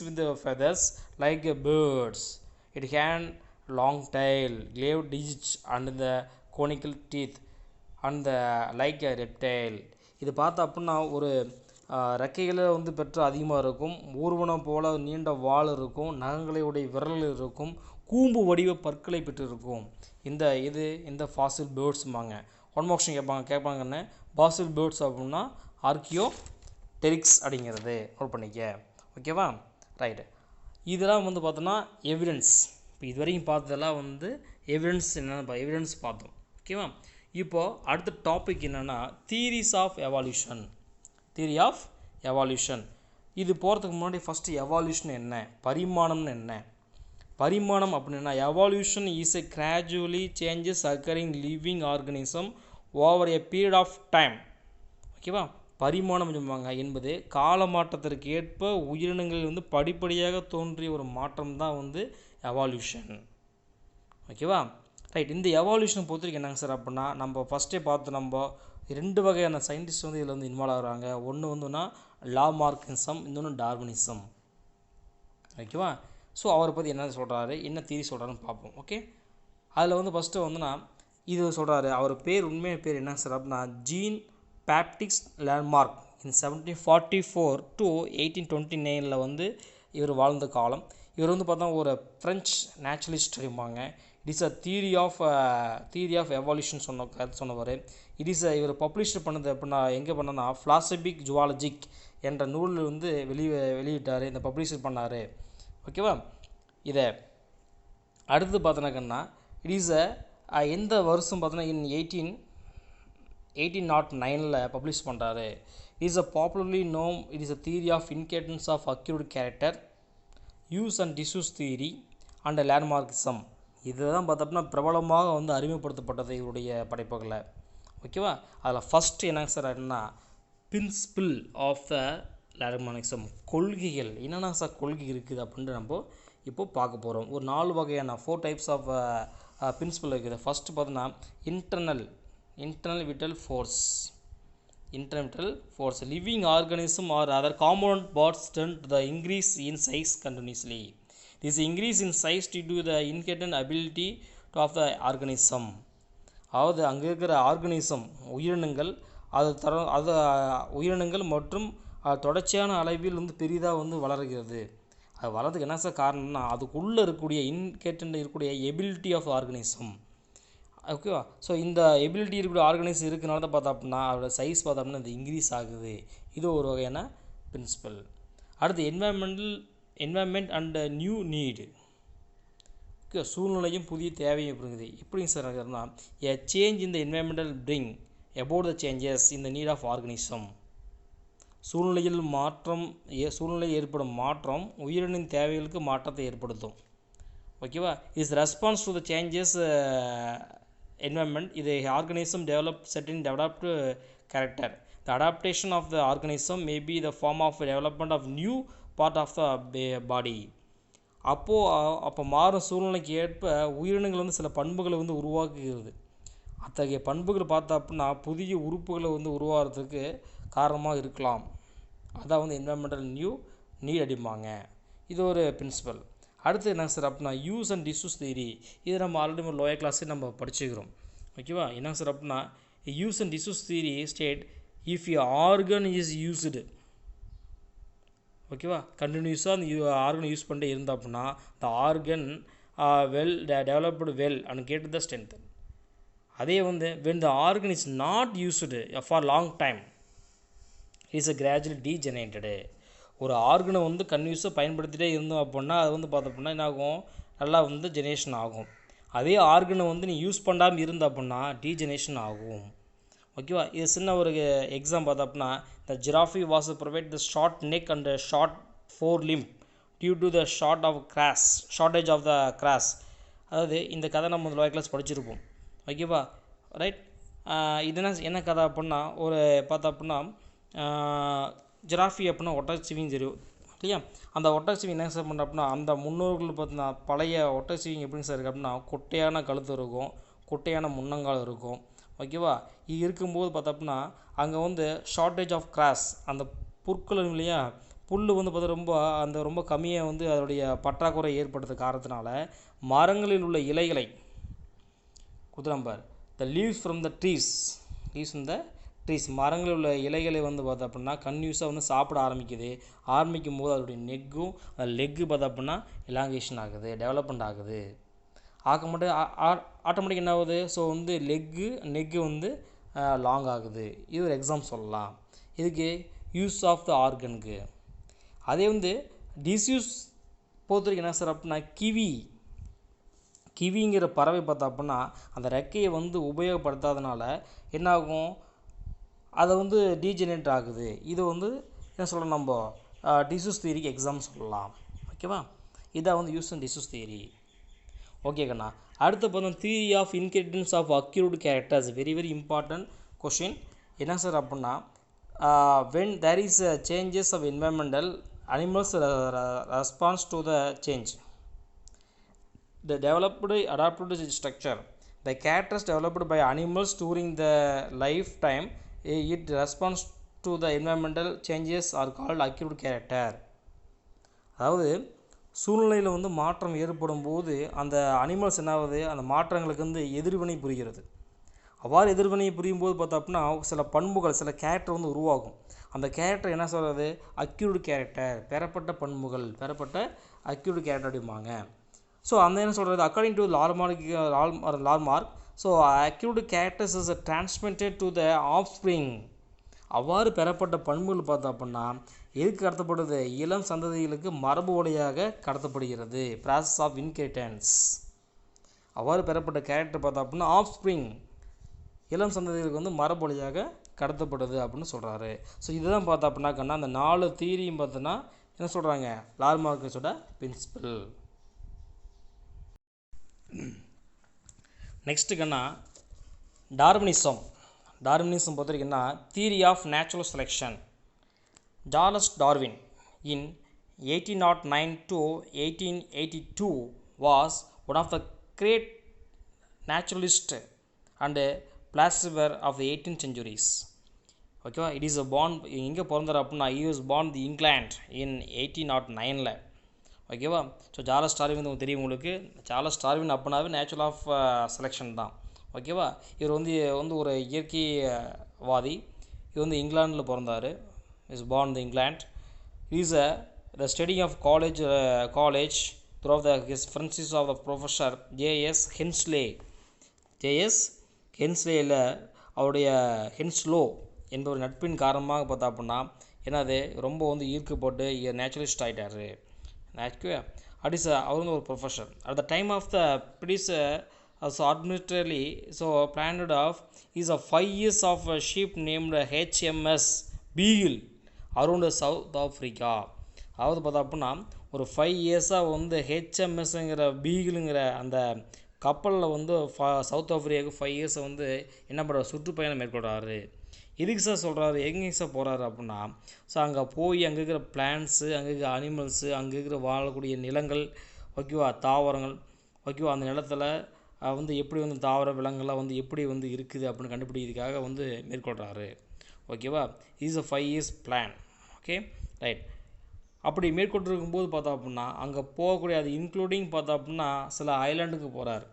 with feathers like a birds. It had long tail, claw digits and the conical teeth and the like a reptile. இது பார்த்தா அப்படின்னா ஒரு ரெக்கைகளை வந்து பெற்று அதிகமாக இருக்கும். ஊர்வனம் போல் நீண்ட வால் இருக்கும். நகங்களையுடைய விரல் இருக்கும். கூம்பு வடிவ பற்களை பெற்று இருக்கும். இந்த ஃபாசில் பேர்ட்ஸ்பாங்க. ஒன் மார்க்ஷன் கேட்பாங்கன்னு ஃபாசில் பேர்ட்ஸ் அப்படின்னா ஆர்கியோடெரிக்ஸ் அப்படிங்கிறது நோட் பண்ணிக்க. ஓகேவா ரைட்டு. இதெல்லாம் வந்து பார்த்தோன்னா எவிடன்ஸ். இப்போ இது வரைக்கும் பார்த்ததெல்லாம் வந்து எவிடன்ஸ் என்னென்னு எவிடன்ஸ் பார்த்தோம். ஓகேவா. இப்போது அடுத்த டாபிக் என்னென்னா theories of evolution. Theory of evolution. இது போகிறதுக்கு முன்னாடி ஃபஸ்ட்டு எவால்யூஷன் என்ன, பரிமாணம்னு என்ன. பரிமாணம் அப்படின்னா evolution is a gradually changes occurring living organism over a period of time. ஓகேவா. பரிமாணம் என்பது கால மாற்றத்திற்கு ஏற்ப உயிரினங்களில் வந்து படிப்படியாக தோன்றிய ஒரு மாற்றம் தான் வந்து எவால்யூஷன். ஓகேவா ரைட். இந்த எவால்யூஷனை பொறுத்த வரைக்கும் என்னங்க சார் அப்படின்னா நம்ம ஃபஸ்ட்டே பார்த்து நம்ம 2 வகையான சயின்டிஸ்ட் வந்து இதில் வந்து இன்வால்வ் ஆகிறாங்க. ஒன்று வந்துன்னா லாமார்க்கிசம், இன்னொன்று டார்வினிசம். ஓகேவா. ஸோ அவரை பற்றி என்ன சொல்கிறாரு, என்ன தியரி சொல்கிறாருன்னு பார்ப்போம். ஓகே. அதில் வந்து ஃபஸ்ட்டு வந்துன்னா இது சொல்கிறாரு. அவர் பேர் உண்மையான பேர் என்ன சார் அப்படின்னா Jean Baptiste Lamarck. In 1744 to 1829 வந்து இவர் வாழ்ந்த காலம். இவர் வந்து பார்த்தா ஒரு ஃப்ரெஞ்ச் நேச்சுரலிஸ்ட் அப்படிம்பாங்க. It is a theory of evolution சொன்னவர். இவர் பப்ளிஷ் பண்ணது அப்படின்னா எங்கே பண்ணனா ஃபிலாசபிக் ஜுவாலஜிக் என்ற நூலில் வந்து வெளியிட்டார். இந்த பப்ளிஷ் பண்ணார். ஓகேவா. இதை அடுத்து பார்த்தோன்னாக்கன்னா இட் இஸ் எந்த வருஷம் பார்த்தோன்னா இன் 1809 பப்ளிஷ் பண்ணுறாரு. It is popularly known. It is a theory of inheritance of acquired character, use and disuse theory and Lamarckism. இதுதான் பார்த்தோம்னா பிரபலமாக வந்து அறிமுகப்படுத்தப்பட்டது இவருடைய படைப்புகளை. ஓகேவா. அதில் ஃபஸ்ட்டு என்னங்க சார் அப்படின்னா பிரின்சிபிள் ஆஃப் த லேண்ட்மார்க்கிசம். கொள்கைகள் என்னென்ன சார் கொள்கை இருக்குது அப்படின்ட்டு நம்ம இப்போ பார்க்க போகிறோம். ஒரு 4 வகையான 4 டைப்ஸ் ஆஃப் பிரின்சிபிள் இருக்குது. ஃபஸ்ட்டு பார்த்தோன்னா internal vital force living organism or other compound parts tend the increase in size continuously. This increase in size due to the inherent ability of the organism. அதாவது அங்கே இருக்கிற ஆர்கனிசம் உயிரினங்கள் உயிரினங்கள் மற்றும் தொடர்ச்சியான அளவில் வந்து பெரிதாக வந்து வளர்கிறது. அது வளர்றதுக்கு என்ன சார் காரணம்னா அதுக்குள்ளே இருக்கக்கூடிய இருக்கக்கூடிய எபிலிட்டி ஆஃப் ஆர்கனிசம். ஓகேவா. ஸோ இந்த எபிலிட்டி இருக்கக்கூடிய ஆர்கனிசம் இருக்கிறனால தான் பார்த்தா அப்படின்னா அதோட சைஸ் பார்த்தா அப்படின்னா இது இன்க்ரீஸ் ஆகுது. இது ஒரு வகையான பிரின்சிபல். அடுத்து environment and new need. Okay. சூழ்நிலையும் புதிய தேவையும் இருக்குது. எப்படிங்க சார் இருக்குதுன்னா a change in the environmental bring about the changes in the need of organism. சூழ்நிலையில் ஏற்படும் மாற்றம் உயிரினின் தேவைகளுக்கு மாற்றத்தை ஏற்படுத்தும். ஓகேவா. Is response to the changes environment. இது organism developed character. The adaptation of the organism may be the form of development of new part of the body. அப்போ மாறும் சூழ்நிலைக்கு ஏற்ப உயிரினங்கள் வந்து சில பண்புகளை வந்து உருவாக்குகிறது. அத்தகைய பண்புகள் பார்த்தா அப்படின்னா புதிய உறுப்புகளை வந்து உருவாகிறதுக்கு காரணமாக இருக்கலாம். அதான் வந்து என்விரான்மெண்டல் நீட் அடிப்பாங்க. இது ஒரு பிரின்சிபல். அடுத்து என்னங்க சார் அப்படின்னா யூஸ் அண்ட் டிஸ்யூஸ் தியரி. இது நம்ம ஆல்ரெடி லோயர் கிளாஸே நம்ம படிச்சுக்கிறோம். ஓகேவா? என்னங்க சார் அப்படின்னா use and disuse theory state if a organ is used. ஓகேவா? கண்டினியூஸாக அந்த ஆர்கன் யூஸ் பண்ணிட்டே இருந்தால் அப்படின்னா the organ well developed well and get the strength. அதே வந்து when the organ is not used for long time is gradually degenerated. ஒரு ஆர்கனை வந்து கன்யூஸாக பயன்படுத்திகிட்டே இருந்தோம் அப்படின்னா அது வந்து பார்த்தோம்னா என்ன ஆகும், நல்லா வந்து ஜெனரேஷன் ஆகும். அதே ஆர்கனை வந்து நீ யூஸ் பண்ணாமல் இருந்த அப்படின்னா டீஜெனரேஷன் ஆகும். ஓகேவா? இது சின்ன ஒரு எக்ஸாம் பார்த்தா அப்படின்னா the giraffe was provide the short neck and short fore limb due to the shortage of the grass. அதாவது இந்த கதை நம்ம லோயர் கிளாஸ் படிச்சிருப்போம். ஓகேவா? ரைட். இது என்ன கதை அப்படின்னா ஒரு பார்த்தா அப்படின்னா ஜிராஃபி அப்படின்னா ஒட்டகச்சிவிங்கன்னு தெரியும் இல்லையா? அந்த ஒட்டகச்சிவிங்கி என்ன சார் பண்ணுற அப்படின்னா அந்த முன்னோர்கள் பார்த்தீங்கன்னா பழைய ஒட்டகச்சிவிங்கி எப்படிங்க சார் இருக்குது அப்படின்னா குட்டையான கழுத்து இருக்கும், குட்டையான முன்னங்கால் இருக்கும். ஓகேவா? இது இருக்கும்போது பார்த்தா அப்படின்னா அங்கே வந்து ஷார்ட்டேஜ் ஆஃப் கிராஸ் அந்த புற்கள் இல்லையா, புல் வந்து பார்த்தா ரொம்ப கம்மியாக வந்து அதோடைய பற்றாக்குறை ஏற்படுத்த காரணத்தினால மரங்களில் உள்ள இலைகளை குதிரம்பார் the leaves from the trees மரங்களில் உள்ள இலைகளை வந்து பார்த்தா அப்படின்னா கன்யூஸாக வந்து சாப்பிட ஆரம்பிக்கும் போது அதோடைய லெக்கு பார்த்தா அப்படின்னா எலாங்கேஷன் ஆகுது, டெவலப்மெண்ட் ஆகுது. ஆட்டோமேட்டிக் என்ன ஆகுது, ஸோ வந்து நெக்கு வந்து லாங் ஆகுது. இது ஒரு எக்ஸாம் சொல்லலாம் இதுக்கு யூஸ் ஆஃப் த ஆர்கனுக்கு. அதே வந்து டிஸ்யூஸ் பொறுத்தவரைக்கும் என்ன சார் அப்படின்னா கிவிங்கிற பறவை பார்த்தா அப்படின்னா அந்த ரெக்கையை வந்து உபயோகப்படுத்தாதனால என்னாகும், அதை வந்து டீஜெனரேட் ஆகுது. இது வந்து என்ன சொல்லலாம் நம்ம டிஸ்யூஸ் தியரிக்கு எக்ஸாம் சொல்லலாம். ஓகேவா? இதான் வந்து use and disuse theory. Okay கண்ணா. அடுத்து பார்த்தோம் theory of inheritance of acquired characters. Very very important question. என்ன சார் அப்படின்னா when there is changes of environmental animals response to the change the adapted structure. The characters developed by animals during the lifetime it responds to the environmental changes are called acquired character. அதாவது சூழ்நிலையில் வந்து மாற்றம் ஏற்படும் போது அந்த அனிமல்ஸ் என்னாவது அந்த மாற்றங்களுக்கு வந்து எதிர்வினை புரிகிறது. அவ்வாறு எதிர்வினை புரியும் போது பார்த்தா அப்படின்னா சில பண்புகள் சில கேரக்டர் வந்து உருவாகும். அந்த கேரக்டர் என்ன சொல்கிறது, அக்யூர்டு கேரக்டர், பெறப்பட்ட பண்புகள், பெறப்பட்ட அக்யூர்டு கேரக்டர் அப்படிம்பாங்க. ஸோ அந்த என்ன சொல்கிறது according to Lamarck so acquired characters is transmitted to the offspring. அவ்வாறு பெறப்பட்ட பண்புகள் பார்த்தா அப்படின்னா எதுக்கு கடத்தப்படுது, இளம் சந்ததிகளுக்கு மரபு வழியாக கடத்தப்படுகிறது. Process of inheritance. அவ்வாறு பெறப்பட்ட கேரக்டர் பார்த்தா அப்படின்னா ஆஃப்ஸ்ப்ரிங் இளம் சந்ததிகளுக்கு வந்து மரபு வழியாக கடத்தப்படுது அப்படின்னு சொல்கிறாரு. ஸோ இதுதான் பார்த்தா அப்படின்னாக்கன்னா அந்த 4 தியரியும் பார்த்தோன்னா என்ன சொல்கிறாங்க, லார்மார்க்கஸோட பிரின்சிபல். நெக்ஸ்ட்டுக்குன்னா டார்வினிசம் பொறுத்த வரைக்கும்னா theory of natural selection. Charles Darwin in 1809 to 1882 was one of the great naturalists and philosopher of the 18th centuries. ஓகேவா? இட் இஸ் born எங்கே பிறந்தார் அப்படின்னா he was born in England in 1809. ஓகேவா? ஸோ சார்லஸ் டார்வின் வந்து தெரியும் உங்களுக்கு. சார்லஸ் டார்வின் அப்படின்னாவே நேச்சுரல் ஆஃப் செலெக்ஷன் தான். ஓகேவா? இவர் வந்து ஒரு இயற்கைவாதி. இவர் வந்து இங்கிலாண்டில் பிறந்தார். Is born the England. Is the study of college through of the his friendship of the professor JS ஹென்ஸ்லேயில் அவருடைய ஹென்ஸ்லோ என்பவர் நட்பின் காரணமாக பார்த்தா அப்படின்னா என்னது ரொம்ப வந்து ஈர்க்கப்பட்டு நேச்சுரலிஸ்ட் ஆகிட்டார். அவர் வந்து ஒரு professor. At the time of the British so administratively so plant of is 5 years of ship named HMS Beagle around South Africa. அதாவது பார்த்தா அப்படின்னா ஒரு 5 years வந்து HMSங்கிற பீகிளுங்கிற அந்த கப்பலில் வந்து சவுத் ஆஃப்ரிக்காவுக்கு 5 years வந்து என்ன பண்ணுறாரு, சுற்றுப்பயணம் மேற்கொள்கிறாரு. எதுக்கு சார் சொல்கிறாரு, எங்கே சார் போகிறாரு அப்படின்னா, ஸோ அங்கே போய் அங்கே இருக்கிற பிளான்ட்ஸு, அங்கே இருக்கிற அனிமல்ஸு, அங்கே இருக்கிற வாழக்கூடிய நிலங்கள், ஓகேவா, தாவரங்கள், ஓகேவா, அந்த நிலத்தில் வந்து எப்படி வந்து தாவர விலங்குலாம் வந்து எப்படி வந்து இருக்குது அப்படின்னு கண்டுபிடிக்கிறதுக்காக வந்து மேற்கொள்கிறாரு. ஓகேவா, is a 5 years plan. Okay, right. அப்படி மேற்கொண்டிருக்கும்போது பார்த்தா அப்படின்னா அங்கே போகக்கூடிய அது இன்க்ளூடிங் பார்த்தா அப்படின்னா சில ஐலாண்டுக்கு போகிறார்.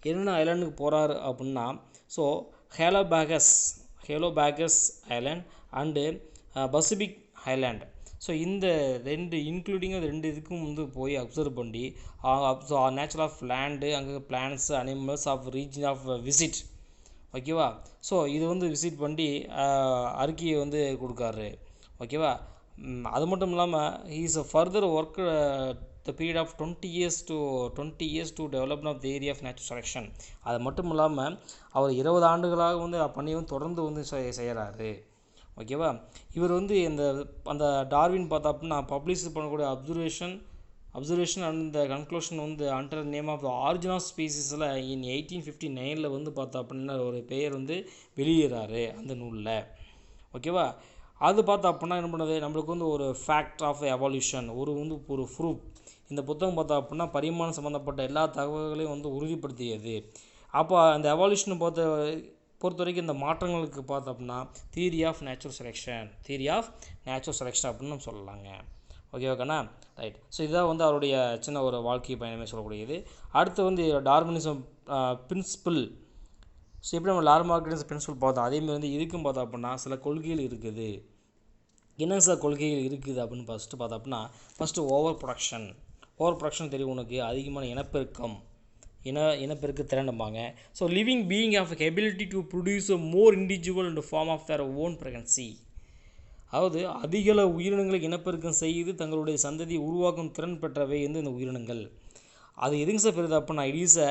என்னென்ன ஐலாண்டுக்கு போகிறாரு அப்படின்னா, so Galapagos island and Pacific island. So இந்த ரெண்டு இன்க்ளூடிங் அது ரெண்டு இதுக்கும் வந்து போய் அப்சர்வ் பண்ணி ஸோ நேச்சுரல் ஆஃப் லேண்டு, அங்கே plants, animals of region of visit. ஓகேவா, ஸோ இது வந்து விசிட் பண்ணி அறிக்கையை வந்து கொடுக்காரு. ஓகேவா, அது மட்டும் இல்லாமல் is a further work the period of 20 years to development of the area of natural selection. அது மட்டும் இல்லாமல் அவர் 20 ஆண்டுகளாக வந்து பணி வந்து தொடர்ந்து வந்து செய்கிறாரு. ஓகேவா, இவர் வந்து அந்த டார்வின் பார்த்தா அப்படின்னா பப்ளிஷ் பண்ணக்கூடிய அப்சர்வேஷன் அண்ட் இந்த கன்க்ளூஷன் வந்து under name of the origin of ஸ்பீசிஸில் இன் 1859 வந்து பார்த்தா அப்படின்னா ஒரு பெயர் வந்து வெளியேறாரு அந்த நூலில். ஓகேவா, அது பார்த்தா அப்படின்னா என்ன பண்ணுறது, நம்மளுக்கு வந்து ஒரு ஃபேக்ட் ஆஃப் எவல்யூஷன் ஒரு ப்ரூஃப். இந்த புத்தகம் பார்த்தா அப்படின்னா பரிமாணம் சம்மந்தப்பட்ட எல்லா தகவல்களையும் வந்து உறுதிப்படுத்தியது. அப்போ அந்த எவல்யூஷனை பொறுத்த வரைக்கும் இந்த மாற்றங்களுக்கு பார்த்தோம் அப்படின்னா தியரி ஆஃப் நேச்சுரல் செலெக்ஷன் அப்படின்னு நம்ம சொல்லலாங்க. ஓகேவாக்கண்ணா, ரைட். ஸோ இதுதான் வந்து அவருடைய சின்ன ஒரு வாழ்க்கை பயணமே சொல்லக்கூடியது. அடுத்து வந்து டார்வினிசம் பிரின்சிபிள். ஸோ எப்படி நம்ம டார்வினிசம் பிரின்சிபிள் பார்த்தோம், அதேமாதிரி வந்து இதுக்கும் பார்த்தோம் அப்படின்னா சில கொள்கைகள் இருக்குது. என்ன சார் கொள்கைகள் இருக்குது அப்படின்னு ஃபஸ்ட்டு பார்த்தோம் அப்படின்னா, ஃபஸ்ட்டு ஓவர் ப்ரொடக்ஷன் தெரியும் உனக்கு, அதிகமான இனப்பெருக்க திறன்பாங்க. So living being of ability to produce a more individual and form of their own pregnancy. அதாவது அதிகள உயிரினங்களை இனப்பெருக்கம் செய்து தங்களுடைய சந்ததியை உருவாக்கும் திறன் பெற்றவை வந்து இந்த உயிரினங்கள். அது எதுங்க சார் பெறுது அப்படின்னா, it is a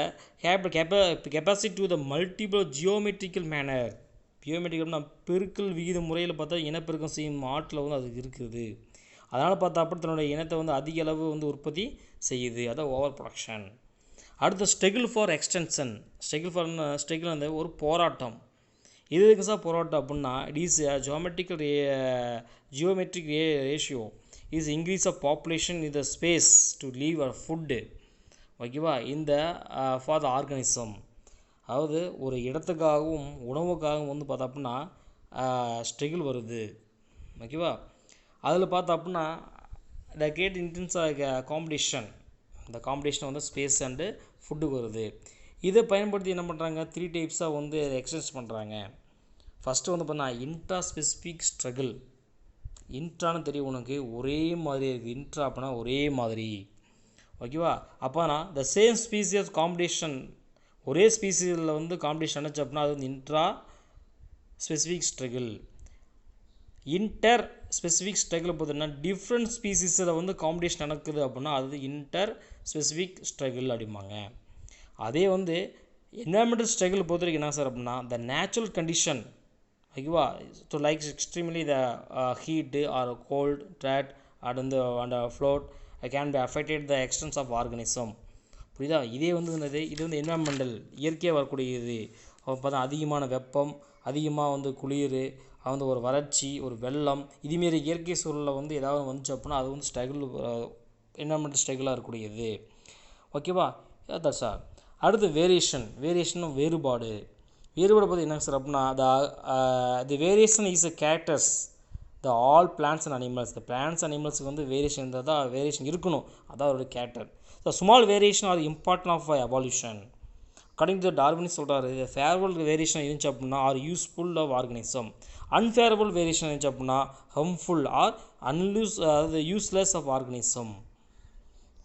capacity to the multiple geometrical manner. ஜியோமெட்ரிக்கல்னா பெருக்கல் விகித முறையில் பார்த்தா இனப்பெருக்கம் செய்யும் ஆற்றல் வந்து அதுக்கு இருக்குது. அதனால் பார்த்தா அப்படி தன்னுடைய இனத்தை வந்து அதிக அளவு வந்து உற்பத்தி செய்யுது. அதான் ஓவர் ப்ரொடக்ஷன். அடுத்த ஸ்ட்ரகிள் ஃபார் எக்ஸ்டென்ஷன். ஸ்ட்ரகிள் அந்த ஒரு போராட்டம். இது எதுக்கு சார் போராட்டம் அப்படின்னா, it is geometric ratio is increase of population in the space to leave a food. ஓகேவா, இந்த ஃபார் த ஆர்கானிசம். அதாவது ஒரு இடத்துக்காகவும் உணவுக்காகவும் வந்து பார்த்தா அப்படின்னா ஸ்ட்ரகிள் வருது. ஓகேவா, அதில் பார்த்தா அப்படின்னா த கேட் இன்டென்ஸ் காம்படிஷன். இந்த காம்படிஷன் வந்து ஸ்பேஸ் அண்டு ஃபுட்டுக்கு வருது. இதை பயன்படுத்தி என்ன பண்ணுறாங்க, 3 டைப்ஸாக வந்து எக்ஸ்டென்ஸ் பண்ணுறாங்க. ஃபஸ்ட்டு வந்து பார்த்தா இன்ட்ரா ஸ்பெசிஃபிக் ஸ்ட்ரகிள். இன்ட்ரான்னு தெரியும் உனக்கு, ஒரே மாதிரி இருக்குது. இன்ட்ரா அப்படின்னா ஒரே மாதிரி. ஓகேவா, அப்போனா த சேம் ஸ்பீசிஸ் காம்படிஷன், ஒரே ஸ்பீசிஸில் வந்து காம்படிஷன் நினச்சி அப்படின்னா அது வந்து intra specific struggle. Inter specific struggle பார்த்தீங்கன்னா டிஃப்ரெண்ட் ஸ்பீசிஸில் வந்து காம்படிஷன் நடக்குது அப்படின்னா அது இன்டர் ஸ்பெசிஃபிக் ஸ்ட்ரகிள் அப்படிம்பாங்க. அதே வந்து என்வரான்மெண்டல் ஸ்ட்ரகிள் பொறுத்த வரைக்கும் என்ன சார் அப்படின்னா த நேச்சுரல் கண்டிஷன். ஓகேவா, so like extremely the heat or cold drought and flood can be affected the existence of organism. புரியுதா, இதே வந்து என்னது, இது வந்து என்வரான்மெண்டல் இயற்கையாக வரக்கூடியது. பார்த்தா அதிகமான வெப்பம், அதிகமாக வந்து குளிர், வந்து ஒரு வறட்சி, ஒரு வெள்ளம், இதுமாரி இயற்கை சூழலில் வந்து ஏதாவது வந்துச்சு அப்படின்னா அது வந்து ஸ்ட்ரகிள், என்வரான்மெண்டல் ஸ்ட்ரகிளாக இருக்கக்கூடியது. ஓகேவா, தட்ஸ் ஆல். அடுத்து வேரியேஷன் வேறுபாடு பார்த்து என்னங்க சார் அப்படின்னா the variation is a characters the all plants and animals. The plants அனிமல்ஸுக்கு வந்து வேரியேஷன் இருந்தால் தான் வேரியேஷன் இருக்கணும், அதான் ஒரு character. So small variation are important of evolution. According to Darwin சொல்கிறாரு, ஃபேவரபிள் வேரியேஷன் இருந்துச்சு அப்படின்னா are useful of organism, unfavourable variation இருந்துச்சு அப்படின்னா ஹம்ஃபுல் ஆர் அதாவது யூஸ்லெஸ் ஆஃப் ஆர்கனிசம்.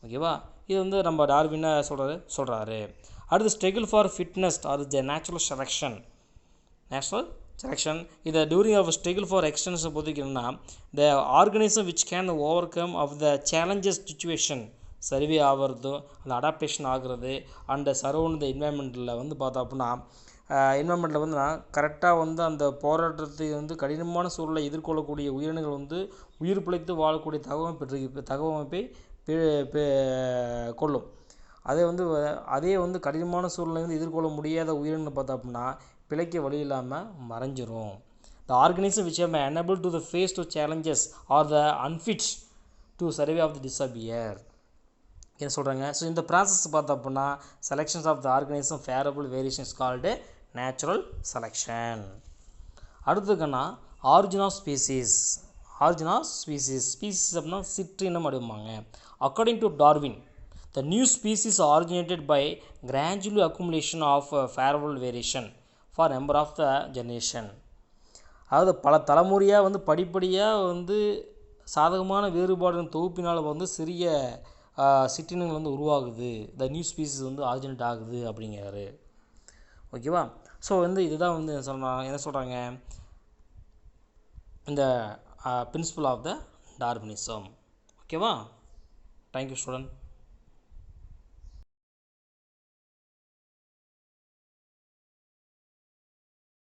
ஓகேவா, இது வந்து நம்ம டார்வினை சொல்கிறாரு. அடுத்து struggle for fitness or the natural selection. இதை during of struggle for extension பொறுத்திக்கணும்னா the organism which can overcome of the challenges situation survive ஆகிறது, அந்த அடாப்டேஷன் ஆகிறது அண்ட் சரௌண்ட் த என்வாயன்மெண்ட்டில் வந்து பார்த்தோம் அப்படின்னா என்வாயன்மெண்ட்டில் வந்து கரெக்டாக வந்து அந்த போராட்டத்தை வந்து கடினமான சூழலை எதிர்கொள்ளக்கூடிய உயிரினங்கள் வந்து உயிர் பிழைத்து வாழக்கூடிய தகவமைப்பை கொள்ளும். அதே வந்து கடினமான சூழ்நிலை வந்து எதிர்கொள்ள முடியாத உயிரினங்கள் பார்த்தோம் அப்படின்னா பிழைக்க வழி இல்லாமல் மறைஞ்சிரும். the organism which are unable to the face to challenges or the unfit to survey of the disappear. என்ன சொல்கிறாங்க? ஸோ இந்த ப்ராசஸ் பார்த்தோம் அப்படின்னா selections of the organism favourable variations called natural selection. அடுத்துக்குன்னா origin of species. Origin of species அப்படின்னா சிற்றினம் அப்படிம்பாங்க. According to Darwin, the new species originated by gradual accumulation of favorable variation for number of the generation. அதாவது பல தலைமுறையாக வந்து படிப்படியாக வந்து சாதகமான வேறுபாடுகளின் தொகுப்பினால் வந்து சிறிய சிற்றினங்கள் வந்து உருவாகுது. த நியூ ஸ்பீசிஸ் வந்து ஆரிஜினேட் ஆகுது அப்படிங்கிறாரு. ஓகேவா? ஸோ வந்து இதுதான் வந்து என்ன சொல்கிறாங்க, இந்த பிரின்சிபல் ஆஃப் த டார்வினிசம். ஓகேவா? Thank you student.